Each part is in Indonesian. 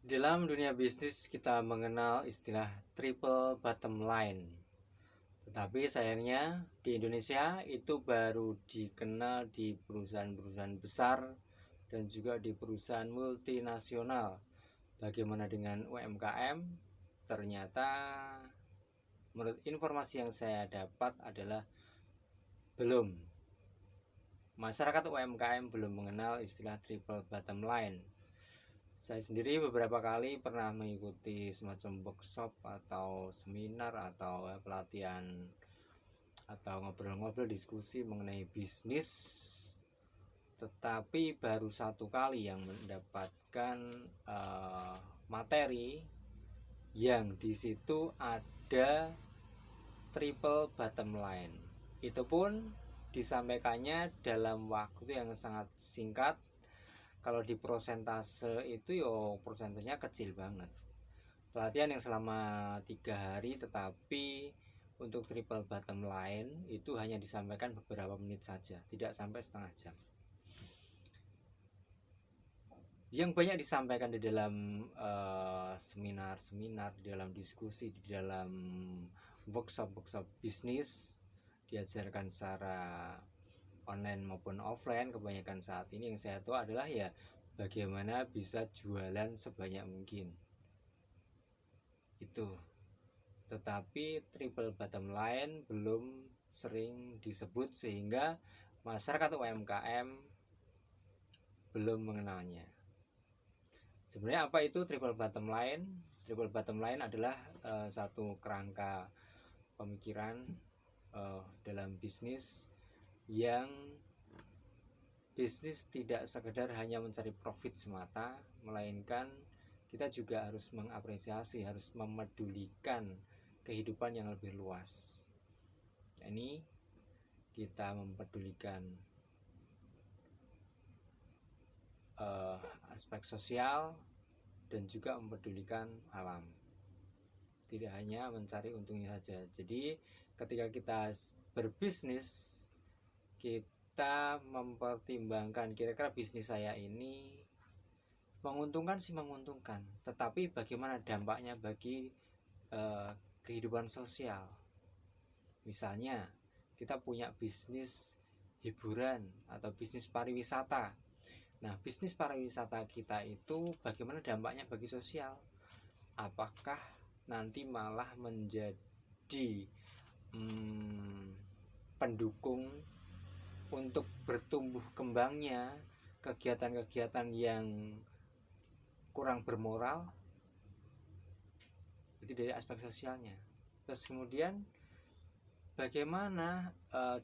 Dalam dunia bisnis kita mengenal istilah triple bottom line. Tetapi sayangnya di Indonesia itu baru dikenal di perusahaan-perusahaan besar dan juga di perusahaan multinasional. Bagaimana dengan UMKM? Ternyata menurut informasi yang saya dapat adalah belum. Masyarakat UMKM belum mengenal istilah triple bottom line. Saya sendiri beberapa kali pernah mengikuti semacam workshop atau seminar atau pelatihan atau ngobrol-ngobrol diskusi mengenai bisnis, tetapi baru satu kali yang mendapatkan materi yang di situ ada triple bottom line. Itu pun disampaikannya dalam waktu yang sangat singkat. Kalau di prosentase itu persentasenya kecil banget. Pelatihan yang selama 3 hari, tetapi untuk triple bottom line itu hanya disampaikan beberapa menit saja, tidak sampai setengah jam. Yang banyak disampaikan di dalam seminar-seminar, di dalam diskusi, di dalam workshop bisnis, diajarkan secara online maupun offline. Kebanyakan saat ini yang saya tahu adalah ya bagaimana bisa jualan sebanyak mungkin itu. Tetapi triple bottom line belum sering disebut sehingga masyarakat UMKM belum mengenalnya. Sebenarnya apa itu triple bottom line? Triple bottom line adalah satu kerangka pemikiran dalam bisnis yang bisnis tidak sekedar hanya mencari profit semata, melainkan kita juga harus mengapresiasi, harus memedulikan kehidupan yang lebih luas. Ini kita mempedulikan aspek sosial dan juga mempedulikan alam. Tidak hanya mencari untungnya saja. Jadi ketika kita berbisnis, kita mempertimbangkan kira-kira bisnis saya ini menguntungkan sih menguntungkan, tetapi bagaimana dampaknya bagi kehidupan sosial. Misalnya kita punya bisnis hiburan atau bisnis pariwisata. Nah, bisnis pariwisata kita itu bagaimana dampaknya bagi sosial? Apakah nanti malah menjadi pendukung untuk bertumbuh kembangnya kegiatan-kegiatan yang kurang bermoral? Itu dari aspek sosialnya. Terus kemudian bagaimana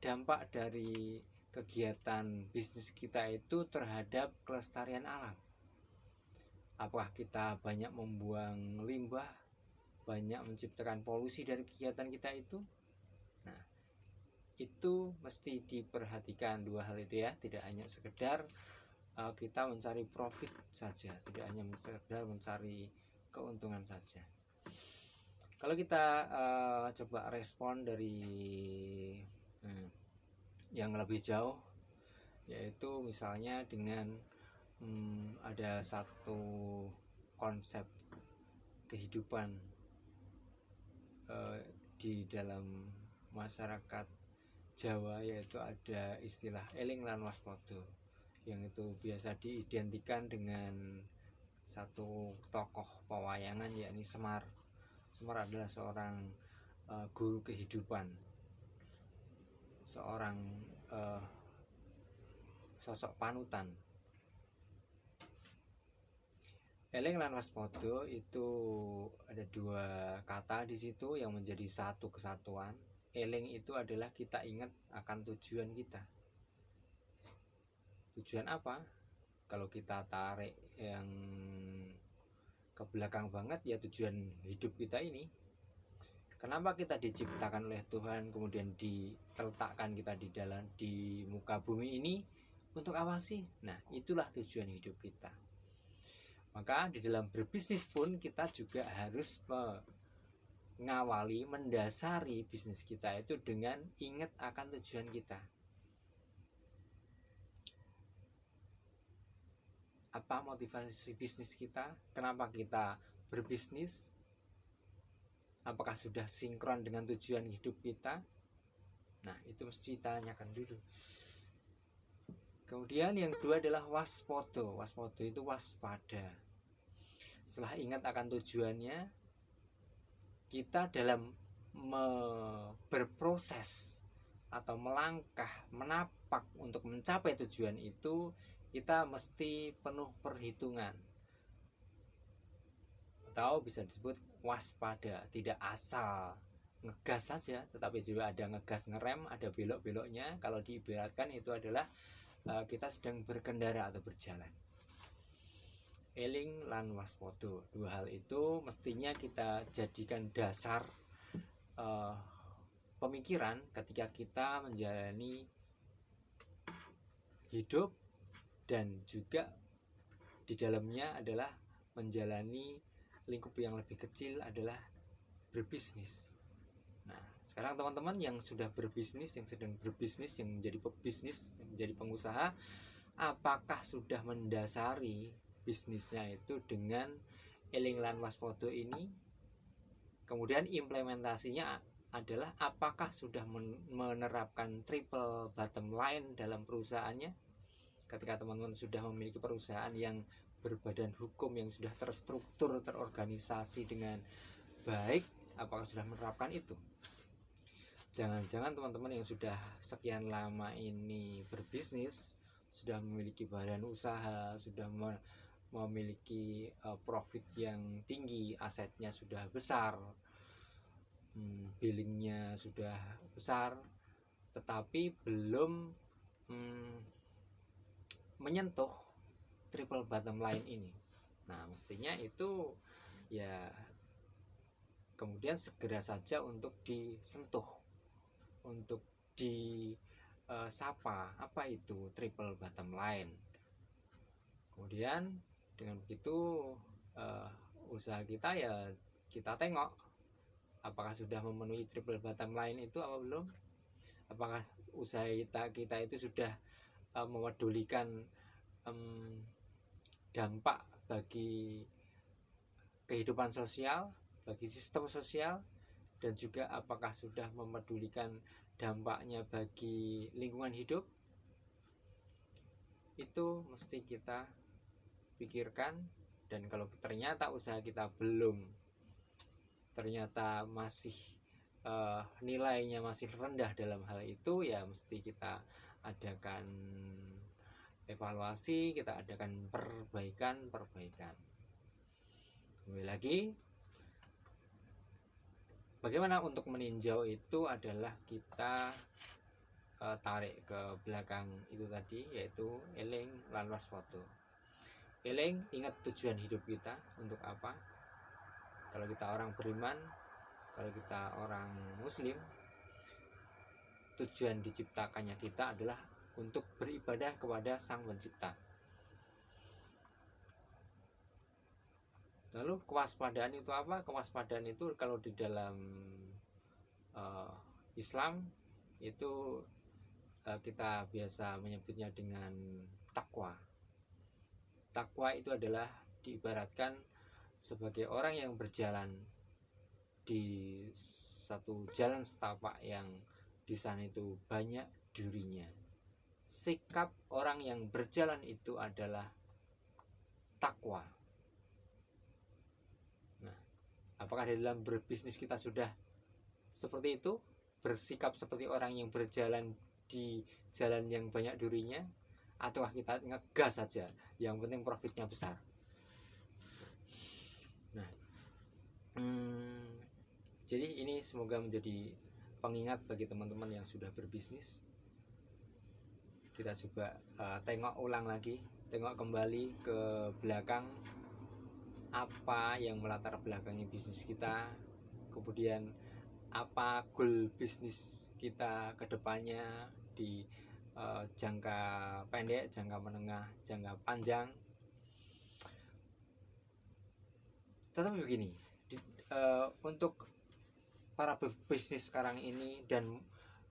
dampak dari kegiatan bisnis kita itu terhadap kelestarian alam? Apakah kita banyak membuang limbah, banyak menciptakan polusi dari kegiatan kita itu? Nah, itu mesti diperhatikan dua hal itu ya. Tidak hanya sekedar kita mencari profit saja, tidak hanya sekedar mencari keuntungan saja. Kalau kita coba respon dari yang lebih jauh, yaitu misalnya dengan ada satu konsep kehidupan di dalam masyarakat Jawa, yaitu ada istilah eling lan waspada, yang itu biasa diidentikan dengan satu tokoh pewayangan, yakni Semar. Semar adalah seorang guru kehidupan, seorang sosok panutan. Eling lan waspada itu ada dua kata di situ yang menjadi satu kesatuan. Eling itu adalah kita ingat akan tujuan kita. Tujuan apa? Kalau kita tarik yang ke belakang banget, ya tujuan hidup kita ini. Kenapa kita diciptakan oleh Tuhan, kemudian diletakkan kita di muka bumi ini? Untuk apa sih? Nah, itulah tujuan hidup kita. Maka di dalam berbisnis pun kita juga harus mengawali, mendasari bisnis kita itu dengan ingat akan tujuan kita. apa motivasi bisnis kita, kenapa kita berbisnis, apakah sudah sinkron dengan tujuan hidup kita. Nah, itu mesti ditanyakan dulu. Kemudian yang kedua adalah waspodo. Waspodo itu waspada. Setelah ingat akan tujuannya, kita dalam berproses atau melangkah, menapak untuk mencapai tujuan itu, kita mesti penuh perhitungan, atau bisa disebut waspada. Tidak asal ngegas saja, tetapi juga ada ngegas ngerem, ada belok-beloknya. Kalau diibaratkan itu adalah kita sedang berkendara atau berjalan. Eling lan waspodo, dua hal itu mestinya kita jadikan dasar pemikiran ketika kita menjalani hidup, dan juga di dalamnya adalah menjalani lingkup yang lebih kecil adalah berbisnis. Nah, sekarang teman-teman yang sudah berbisnis, yang sedang berbisnis, yang menjadi pebisnis, yang menjadi pengusaha, apakah sudah mendasari bisnisnya itu dengan eling lan waspodo ini? Kemudian implementasinya adalah apakah sudah menerapkan triple bottom line dalam perusahaannya. Ketika teman-teman sudah memiliki perusahaan yang berbadan hukum, yang sudah terstruktur, terorganisasi dengan baik, apakah sudah menerapkan itu? Jangan-jangan teman-teman yang sudah sekian lama ini berbisnis, sudah memiliki badan usaha, sudah memiliki profit yang tinggi, asetnya sudah besar, billingnya sudah besar, tetapi belum menyentuh triple bottom line ini. Nah, mestinya itu ya kemudian segera saja untuk disentuh, untuk disapa apa itu triple bottom line. Kemudian dengan begitu usaha kita ya kita tengok apakah sudah memenuhi triple bottom line itu apa belum. Apakah usaha kita itu sudah memedulikan dampak bagi kehidupan sosial, bagi sistem sosial, dan juga apakah sudah memedulikan dampaknya bagi lingkungan hidup. Itu mesti kita pikirkan. Dan kalau ternyata usaha kita belum, ternyata masih nilainya masih rendah dalam hal itu, ya mesti kita adakan evaluasi, kita adakan perbaikan. Kembali lagi, bagaimana untuk meninjau itu adalah kita tarik ke belakang itu tadi, yaitu eling lan waspodo. Eling, ingat tujuan hidup kita untuk apa. Kalau kita orang beriman, kalau kita orang muslim, tujuan diciptakannya kita adalah untuk beribadah kepada Sang Pencipta. Lalu kewaspadaan itu apa? Kewaspadaan itu kalau di dalam Islam itu kita biasa menyebutnya dengan takwa. Takwa itu adalah diibaratkan sebagai orang yang berjalan di satu jalan setapak yang di sana itu banyak durinya. Sikap orang yang berjalan itu adalah takwa. Nah, apakah di dalam berbisnis kita sudah seperti itu, bersikap seperti orang yang berjalan di jalan yang banyak durinya, ataukah kita ngegas saja, yang penting profitnya besar? Nah, jadi ini semoga menjadi pengingat bagi teman-teman yang sudah berbisnis. Kita coba tengok ulang lagi, tengok kembali ke belakang, apa yang melatar belakangi bisnis kita, kemudian apa goal bisnis kita ke depannya di jangka pendek, jangka menengah, jangka panjang. Tetapi begini, untuk para bisnis sekarang ini, dan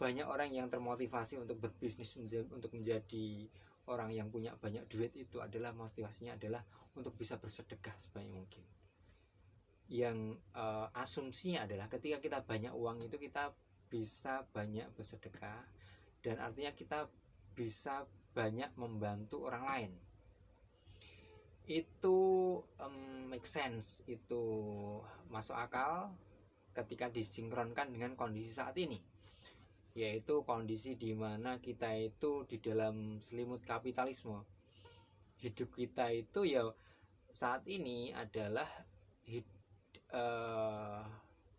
banyak orang yang termotivasi untuk berbisnis, untuk menjadi orang yang punya banyak duit itu adalah motivasinya adalah untuk bisa bersedekah sebanyak mungkin. Yang asumsinya adalah ketika kita banyak uang itu kita bisa banyak bersedekah, dan artinya kita bisa banyak membantu orang lain. Itu make sense, itu masuk akal ketika disinkronkan dengan kondisi saat ini, yaitu kondisi di mana kita itu di dalam selimut kapitalisme. Hidup kita itu ya saat ini adalah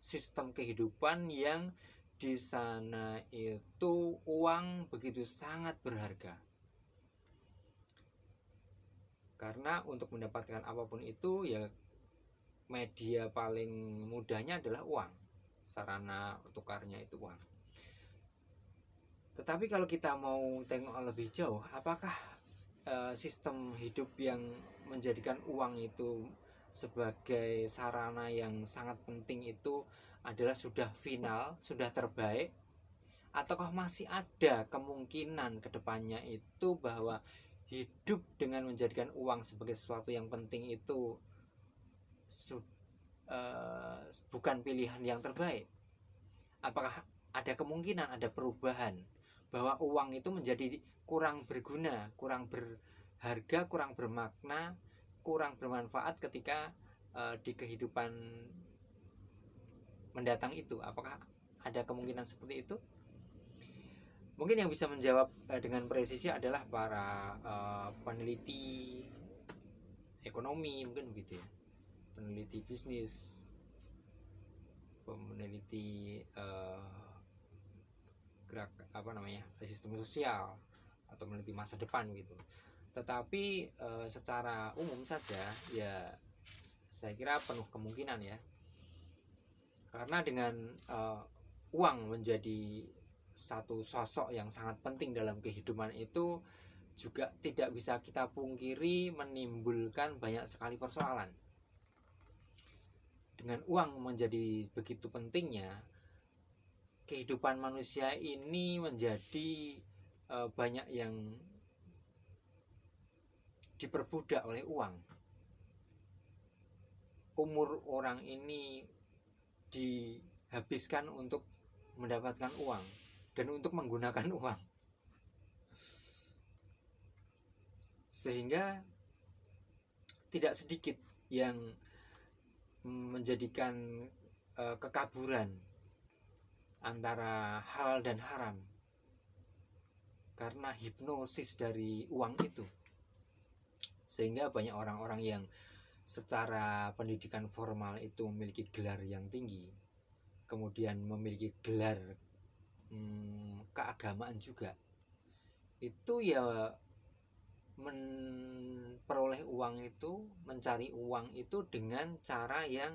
sistem kehidupan yang di sana itu uang begitu sangat berharga. Karena untuk mendapatkan apapun itu ya media paling mudahnya adalah uang. Sarana tukarnya itu uang. Tetapi kalau kita mau tengok lebih jauh, apakah sistem hidup yang menjadikan uang itu sebagai sarana yang sangat penting itu adalah sudah final, sudah terbaik, ataukah masih ada kemungkinan kedepannya itu bahwa hidup dengan menjadikan uang sebagai sesuatu yang penting itu bukan pilihan yang terbaik? Apakah ada kemungkinan ada perubahan bahwa uang itu menjadi kurang berguna, kurang berharga, kurang bermakna, kurang bermanfaat ketika di kehidupan mendatang itu? Apakah ada kemungkinan seperti itu? Mungkin yang bisa menjawab dengan presisi adalah para peneliti ekonomi, mungkin begitu ya, peneliti bisnis, peneliti gerak sistem sosial, atau meneliti masa depan gitu. Tetapi secara umum saja ya saya kira penuh kemungkinan ya, karena dengan uang menjadi satu sosok yang sangat penting dalam kehidupan itu juga tidak bisa kita pungkiri menimbulkan banyak sekali persoalan. Dengan uang menjadi begitu pentingnya, kehidupan manusia ini menjadi banyak yang diperbudak oleh uang. Umur orang ini dihabiskan untuk mendapatkan uang dan untuk menggunakan uang, sehingga tidak sedikit yang menjadikan kekaburan antara halal dan haram karena hipnosis dari uang itu, sehingga banyak orang-orang yang secara pendidikan formal itu memiliki gelar yang tinggi, kemudian memiliki gelar keagamaan juga, itu ya memperoleh uang itu, mencari uang itu dengan cara yang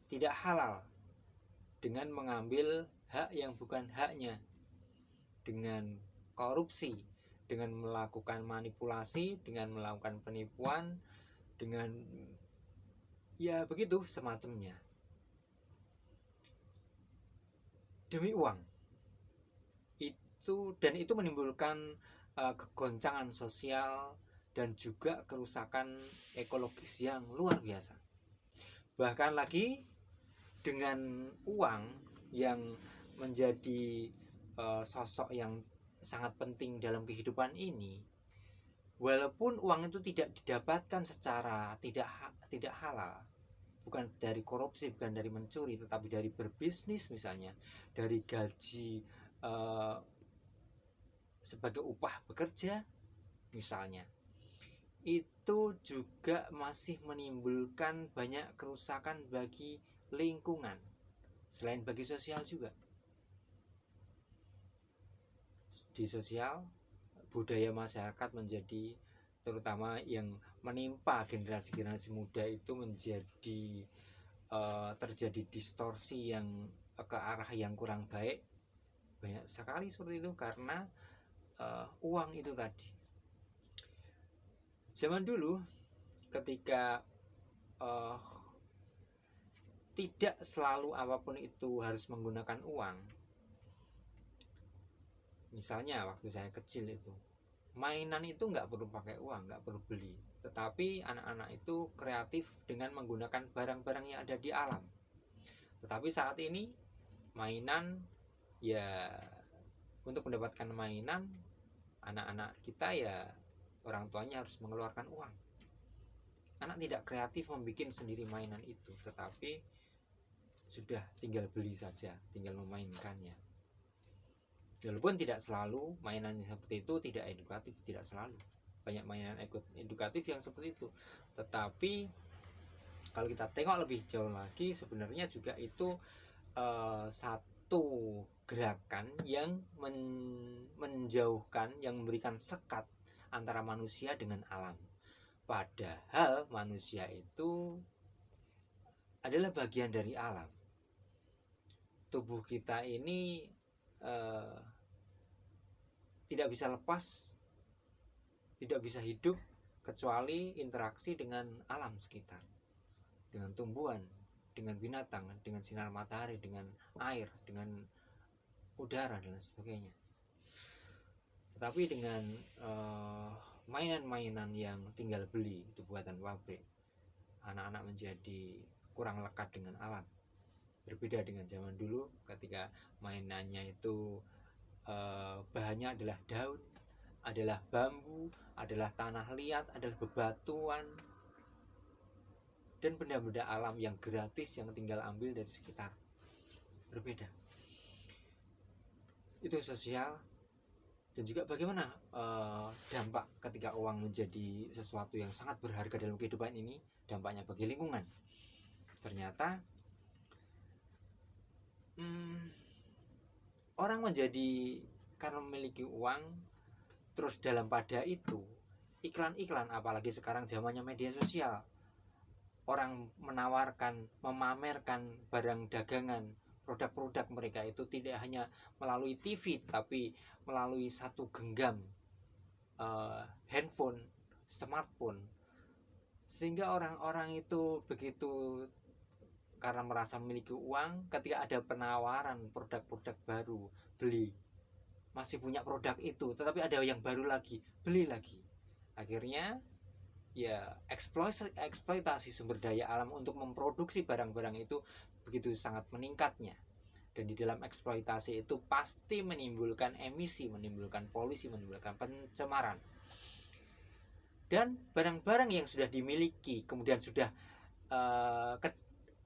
tidak halal, dengan mengambil hak yang bukan haknya, dengan korupsi, dengan melakukan manipulasi, dengan melakukan penipuan, dengan ya begitu semacamnya, demi uang itu. Dan itu menimbulkan kegoncangan sosial dan juga kerusakan ekologis yang luar biasa. Bahkan lagi dengan uang yang menjadi sosok yang sangat penting dalam kehidupan ini, walaupun uang itu tidak didapatkan secara tidak halal, bukan dari korupsi, bukan dari mencuri, tetapi dari berbisnis misalnya, dari gaji sebagai upah bekerja misalnya, itu juga masih menimbulkan banyak kerusakan bagi lingkungan, selain bagi sosial juga. Di sosial, budaya masyarakat menjadi, terutama yang menimpa generasi-generasi muda itu menjadi terjadi distorsi yang ke arah yang kurang baik. Banyak sekali seperti itu karena uang itu tadi. Zaman dulu ketika tidak selalu apapun itu harus menggunakan uang. Misalnya waktu saya kecil itu, mainan itu nggak perlu pakai uang, nggak perlu beli, tetapi anak-anak itu kreatif dengan menggunakan barang-barang yang ada di alam. Tetapi saat ini mainan, ya untuk mendapatkan mainan, anak-anak kita ya orang tuanya harus mengeluarkan uang. Anak tidak kreatif membuat sendiri mainan itu, tetapi sudah tinggal beli saja, tinggal memainkannya. Walaupun tidak selalu mainan seperti itu tidak edukatif, tidak selalu. Banyak mainan edukatif yang seperti itu. Tetapi kalau kita tengok lebih jauh lagi, sebenarnya juga itu satu gerakan yang menjauhkan, yang memberikan sekat antara manusia dengan alam. Padahal manusia itu adalah bagian dari alam. Tubuh kita ini tidak bisa lepas, tidak bisa hidup kecuali interaksi dengan alam sekitar, dengan tumbuhan, dengan binatang, dengan sinar matahari, dengan air, dengan udara dan sebagainya. Tetapi dengan mainan-mainan yang tinggal beli itu buatan pabrik, anak-anak menjadi kurang lekat dengan alam. Berbeda dengan zaman dulu ketika mainannya itu bahannya adalah daun, adalah bambu, adalah tanah liat, adalah bebatuan, dan benda-benda alam yang gratis yang tinggal ambil dari sekitar. Berbeda. Itu sosial. Dan juga bagaimana dampak ketika uang menjadi sesuatu yang sangat berharga dalam kehidupan ini, dampaknya bagi lingkungan. Ternyata orang menjadi, karena memiliki uang, terus dalam pada itu iklan-iklan, apalagi sekarang zamannya media sosial, orang menawarkan, memamerkan barang dagangan, produk-produk mereka itu tidak hanya melalui TV, tapi melalui satu genggam handphone, smartphone, sehingga orang-orang itu begitu, karena merasa memiliki uang, ketika ada penawaran produk-produk baru, beli. Masih punya produk itu, tetapi ada yang baru lagi, beli lagi. Akhirnya ya eksploitasi sumber daya alam untuk memproduksi barang-barang itu begitu sangat meningkatnya. Dan di dalam eksploitasi itu pasti menimbulkan emisi, menimbulkan polusi, menimbulkan pencemaran. Dan barang-barang yang sudah dimiliki kemudian sudah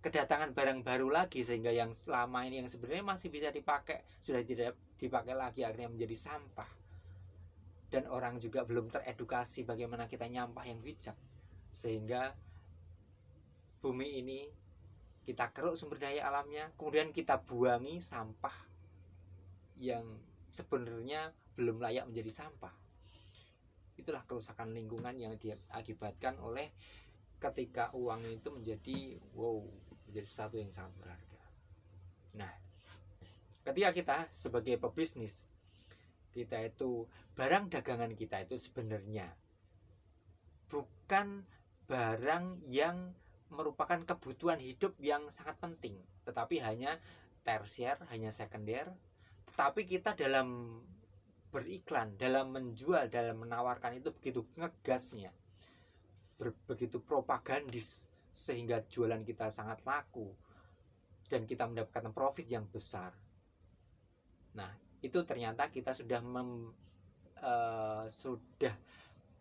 kedatangan barang baru lagi, sehingga yang selama ini yang sebenarnya masih bisa dipakai sudah tidak dipakai lagi, akhirnya menjadi sampah. Dan orang juga belum teredukasi bagaimana kita nyampah yang bijak, sehingga bumi ini kita keruk sumber daya alamnya, kemudian kita buangi sampah yang sebenarnya belum layak menjadi sampah. Itulah kerusakan lingkungan yang diakibatkan oleh ketika uang itu menjadi sesuatu yang sangat berharga. Nah, ketika kita sebagai pebisnis, kita itu, barang dagangan kita itu sebenarnya bukan barang yang merupakan kebutuhan hidup yang sangat penting, tetapi hanya tersier, hanya sekunder. Tetapi kita dalam beriklan, dalam menjual, dalam menawarkan itu begitu ngegasnya, begitu propagandis, sehingga jualan kita sangat laku dan kita mendapatkan profit yang besar. Nah, itu ternyata kita sudah sudah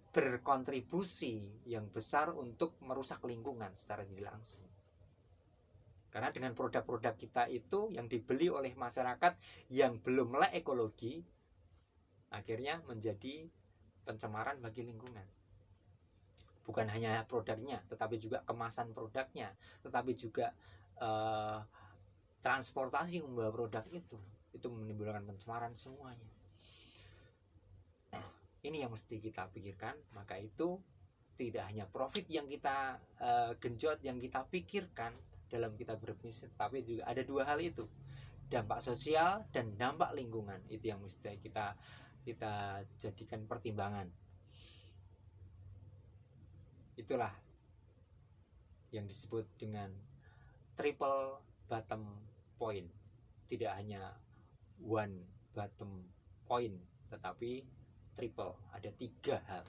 berkontribusi yang besar untuk merusak lingkungan secara tidak langsung. Karena dengan produk-produk kita itu yang dibeli oleh masyarakat yang belum melek ekologi, akhirnya menjadi pencemaran bagi lingkungan. Bukan hanya produknya, tetapi juga kemasan produknya, tetapi juga transportasi membawa produk itu menimbulkan pencemaran semuanya. Ini yang mesti kita pikirkan. Maka itu tidak hanya profit yang kita genjot, yang kita pikirkan dalam kita berbisnis, tapi juga ada dua hal itu, dampak sosial dan dampak lingkungan. Itu yang mesti kita jadikan pertimbangan. Itulah yang disebut dengan triple bottom point. Tidak hanya one bottom point, tetapi triple. Ada 3 hal.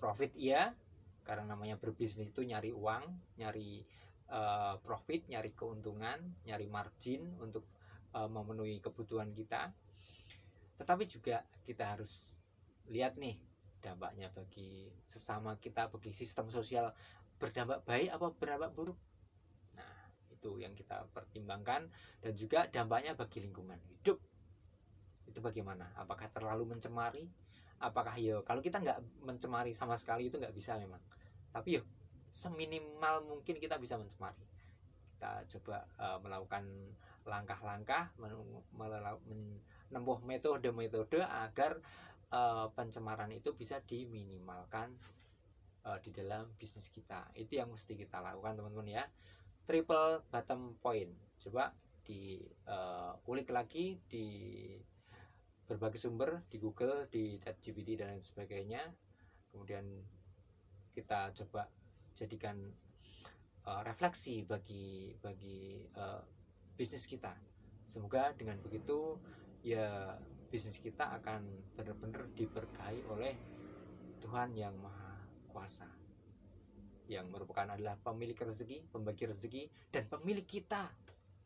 Profit iya, karena namanya berbisnis itu nyari uang, nyari profit, nyari keuntungan, nyari margin untuk memenuhi kebutuhan kita. Tetapi juga kita harus lihat nih dampaknya bagi sesama kita, bagi sistem sosial, berdampak baik apa berdampak buruk. Nah, itu yang kita pertimbangkan. Dan juga dampaknya bagi lingkungan hidup itu bagaimana, apakah terlalu mencemari, apakah kalau kita nggak mencemari sama sekali itu nggak bisa memang, tapi seminimal mungkin kita bisa mencemari. Kita coba melakukan langkah-langkah, menempuh metode-metode agar pencemaran itu bisa diminimalkan di dalam bisnis kita. Itu yang mesti kita lakukan teman-teman ya. Triple bottom point, coba diulik lagi di berbagai sumber, di Google, di ChatGPT dan lain sebagainya. Kemudian kita coba jadikan refleksi bagi bisnis kita. Semoga dengan begitu ya bisnis kita akan benar-benar diberkahi oleh Tuhan yang Maha Kuasa, yang merupakan adalah pemilik rezeki, pembagi rezeki, dan pemilik kita.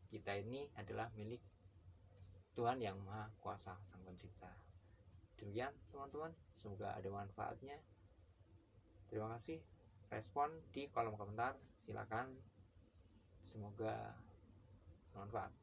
Kita ini adalah milik Tuhan yang Maha Kuasa, Sang Pencipta. Demikian teman-teman, semoga ada manfaatnya. Terima kasih. Respon di kolom komentar, silakan. Semoga bermanfaat.